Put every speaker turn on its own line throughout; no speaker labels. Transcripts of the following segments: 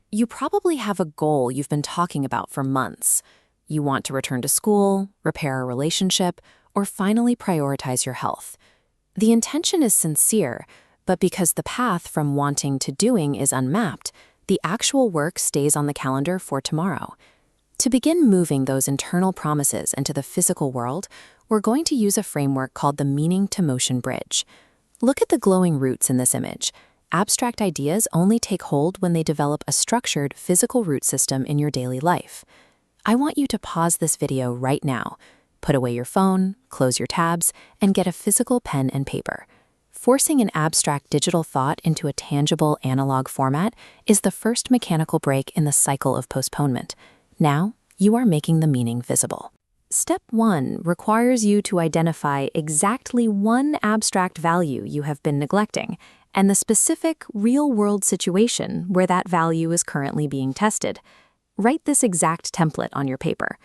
You probably have a goal you've been talking about for months. You want to return to school, repair a relationship, or finally prioritize your health. The intention is sincere, but because the path from wanting to doing is unmapped, the actual work stays on the calendar for tomorrow. To begin moving those internal promises into the physical world, we're going to use a framework called the Meaning to Motion Bridge. Look at the glowing roots in this image. Abstract ideas only take hold when they develop a structured physical root system in your daily life. I want you to pause this video right now. Put away your phone, close your tabs, and get a physical pen and paper. Forcing an abstract digital thought into a tangible analog format is the first mechanical break in the cycle of postponement. Now, you are making the meaning visible. Step 1 requires you to identify exactly one abstract value you have been neglecting and the specific real-world situation where that value is currently being tested. Write this exact template on your paper.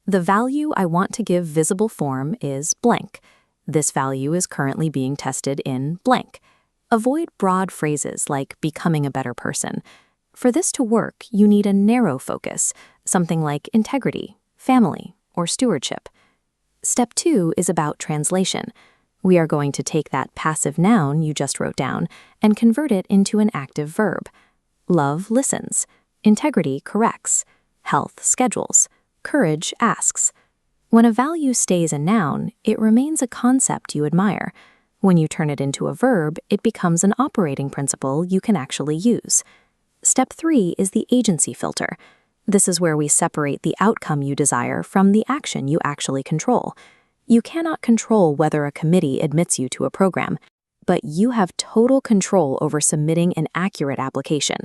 The value I want to give visible form is blank. This value is currently being tested in blank. Avoid broad phrases like becoming a better person. For this to work, you need a narrow focus, something like integrity, family, or stewardship. Step 2 is about translation. We are going to take that passive noun you just wrote down and convert it into an active verb. Love listens. Integrity corrects. Health schedules. Courage asks. When a value stays a noun, it remains a concept you admire. When you turn it into a verb, it becomes an operating principle you can actually use. Step 3 is the agency filter. This is where we separate the outcome you desire from the action you actually control. You cannot control whether a committee admits you to a program, but you have total control over submitting an accurate application.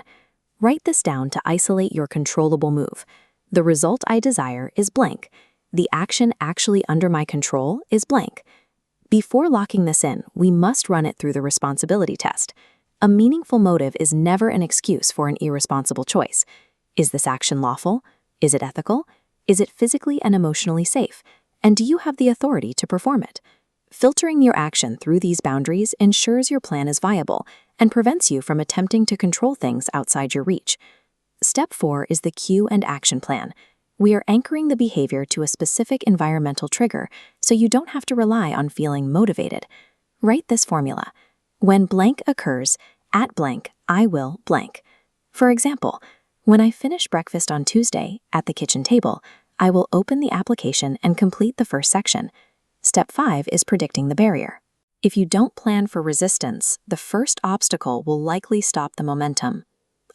Write this down to isolate your controllable move. The result I desire is blank. The action actually under my control is blank. Before locking this in, we must run it through the responsibility test. A meaningful motive is never an excuse for an irresponsible choice. Is this action lawful? Is it ethical? Is it physically and emotionally safe? And do you have the authority to perform it? Filtering your action through these boundaries ensures your plan is viable and prevents you from attempting to control things outside your reach. Step 4 is the cue and action plan. We are anchoring the behavior to a specific environmental trigger, so you don't have to rely on feeling motivated. Write this formula. When blank occurs, at blank, I will blank. For example, when I finish breakfast on Tuesday at the kitchen table, I will open the application and complete the first section. Step 5 is predicting the barrier. If you don't plan for resistance, the first obstacle will likely stop the momentum.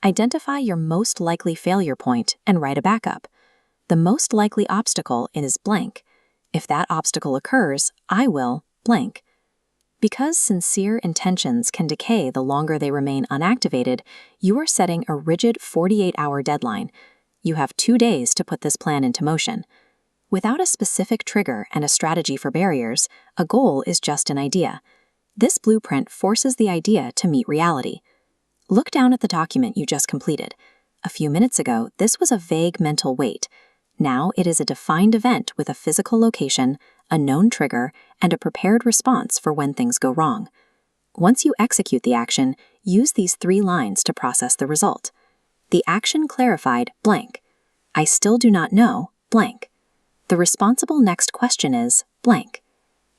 Identify your most likely failure point and write a backup. The most likely obstacle is blank. If that obstacle occurs, I will blank. Because sincere intentions can decay the longer they remain unactivated, you are setting a rigid 48-hour deadline. You have 2 days to put this plan into motion. Without a specific trigger and a strategy for barriers, a goal is just an idea. This blueprint forces the idea to meet reality. Look down at the document you just completed. A few minutes ago, this was a vague mental weight. Now it is a defined event with a physical location, a known trigger, and a prepared response for when things go wrong. Once you execute the action, use these 3 lines to process the result. The action clarified blank. I still do not know blank. The responsible next question is blank.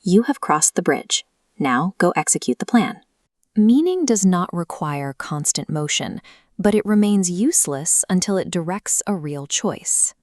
You have crossed the bridge. Now go execute the plan. Meaning does not require constant motion, but it remains useless until it directs a real choice.